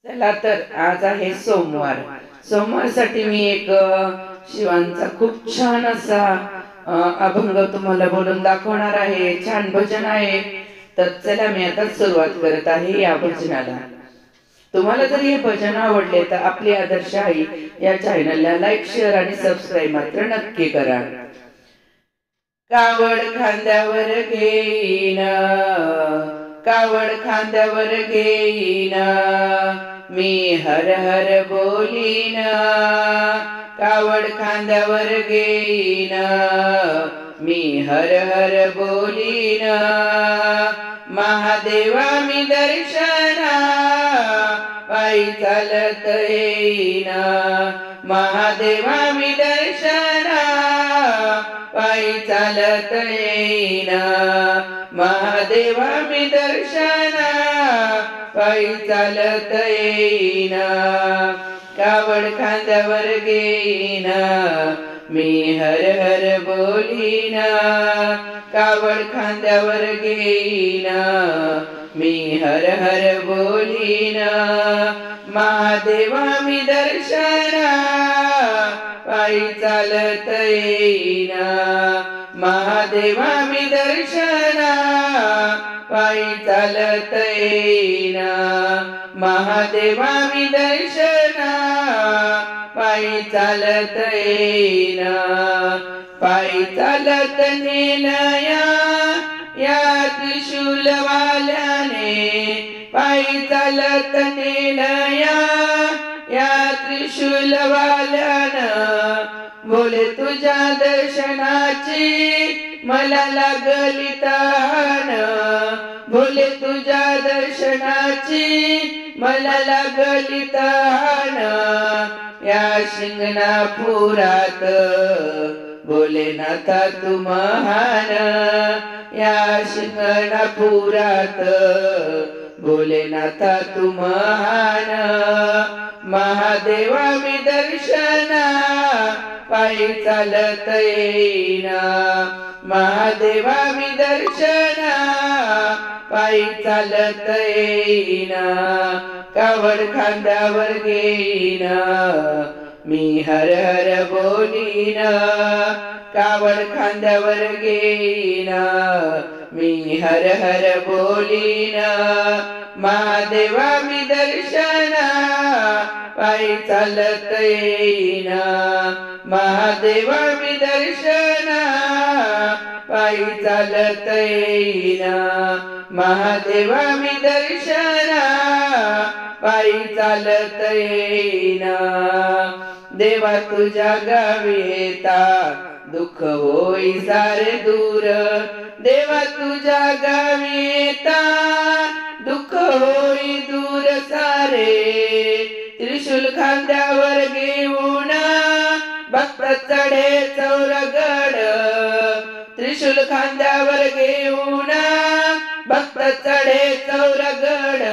चला तर आज आहे सोमवार. सोमवारसाठी मी एक शिवांचा खूप छान असा अभंग तुम्हाला बोलून दाखवणार आहे. छान भजन आहे. तर चला मी आता सुरुवात करत आहे या भजनाला. तुम्हाला जर हे भजन आवडले तर आपली आदर्श आई या चॅनलला लाईक, शेअर आणि सबस्क्राईब मात्र नक्की करा. कावड खांद्यावर घेईन, कावड खांद्यावर घेईन, मी हर हर बोलीन. कावड खांद्यावर घेईन, मी हर हर बोलीन. महादेवा मी दर्शना पायी चालत येईन. महादेवा मी दर्शना पायी चालत येईन. महादेवा मी दर्शना पायी चालत येईन. कावड खांद्यावर घेईन, मी हर हर बोलीन. कावड खांद्यावर घेईन, मी हर हर बोलीन. महादेवा मी दर्शना पायी चालत येईन. महादेवा मी दर्शना पायी चालत येईन. महादेवा मी दर्शना पायी चालत येईन. पायी चालत नेलया या त्रिशूलवाल्याने, पायी चालत नेलया या त्रिशूलवाल्यानं. बोले तुझ्या दर्शनाची मला लागली तहान. बोले तुझ्या दर्शनाची मला लागली तहान. या शिंगणापुरात भोलेनाथा तू महान. या शिंगणापुरात भोलेनाथा तू महान. महादेवा मी दर्शना पायी चालत येईन. महादेवा मी दर्शना पायी चालत येईन. कावड खांद्यावर घेईन, मी हर हर बोलीन. कावड खांद्यावर घेईन, मी हर हर बोलीन. महादेवा मी दर्शना पायी चालत येईन. महादेवा मी दर्शना पायी चालत येईन. महादेवा मी दर्शना पायी चालत येईन. देवा तुझ्या गावी येता दुःख होई सारे दूर. देवा तुझ्या गावी येता दुःख होई दूर सारे. त्रिशूल खांद्यावर घेऊन भक्त चढे चौरगड. त्रिशूल खांद्यावर घेऊन भक्त चढे चौरगड.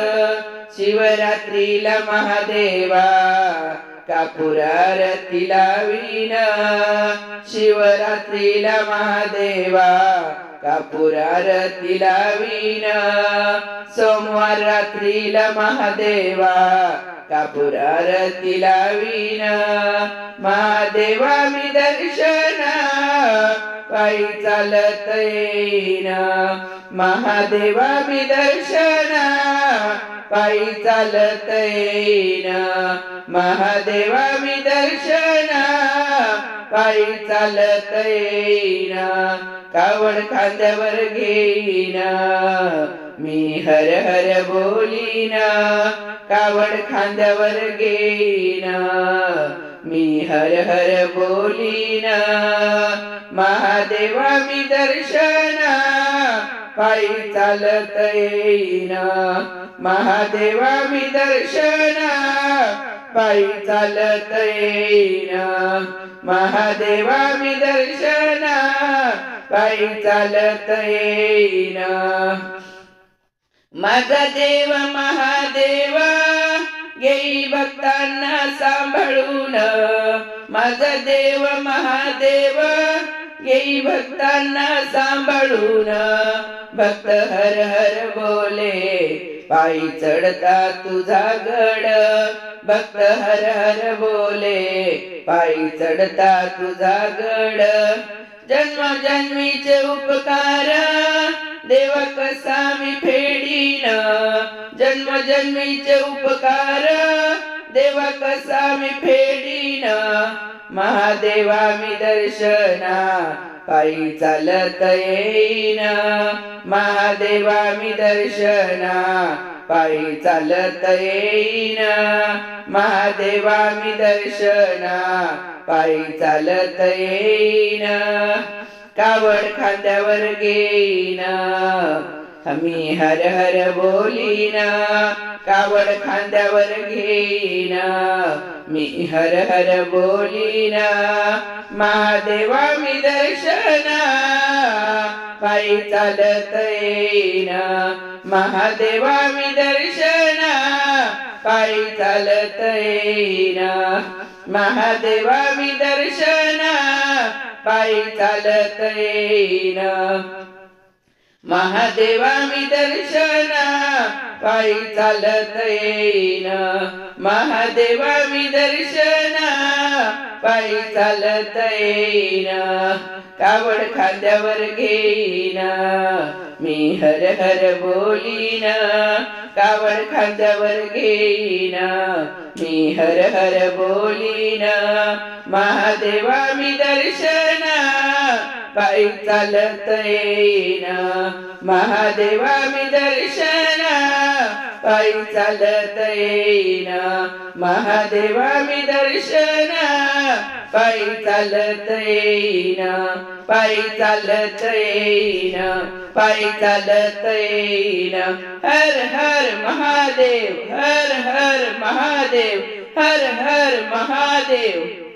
शिवरात्रीला महादेवा कापूर आरती लावीन. शिवरात्रीला महादेवा कापूर आरती लावीन. सोमवार रात्रीला महादेवा कापूर आरती लावीन. महादेवा मी दर्शना पायी चालत येईन. महादेवा मी दर्शना पायी चालत येईन. महादेवा मी दर्शना पायी चालत येईन. कावड खांद्यावर घेईन, मी हर हर बोलीन. कावड खांद्यावर घेईन, मी हर हर बोलीन. महादेवा मी दर्शना पायी चालत येईन. महादेवा मी दर्शना पायी चालत येईन. महादेवा मी दर्शना पायी चालत येईन. माझा देव महादेव येई भक्तांना सांभाळून. माझा देव महादेव येई भक्तांना सांभाळून. भक्त हर हर बोले पायी चढता तुझा गड भक्त हर हर बोले पायी चढता तुझा गड जन्म जन्मीचे उपकार देव कसा मी फेडीन जन्म जन्मीचे उपकार देव कसा मी फेडीन महादेवा मी दर्शना पायी चालत येईन महादेवा मी दर्शना पायी चालत येईन महादेवा मी दर्शना पायी चालत येईन कावड खांद्यावर घेईन मी हर हर बोलीन कावड खांद्यावर घेईन मी हर हर बोलीन महादेवा मी दर्शना पायी चालत येईन महादेवा मी दर्शना पायी चालत येईन महादेवा मी दर्शना पायी चालत येईन महादेवा मी दर्शना पायी चालत येईन महादेवा मी दर्शना पायी चालत येईन कावड खांद्यावर घेईन मी हर हर बोलीन कावड खांद्यावर घेईन मी हर हर बोलीन महादेवा मी दर्शना पायी चालत येईन महादेवा मी दर्शना पायी चालत येईन महादेवा मी दर्शना पायी चालत येईन पायी चालत येईन पायी चालत येईन हर हर महादेव हर हर महादेव हर हर महादेव।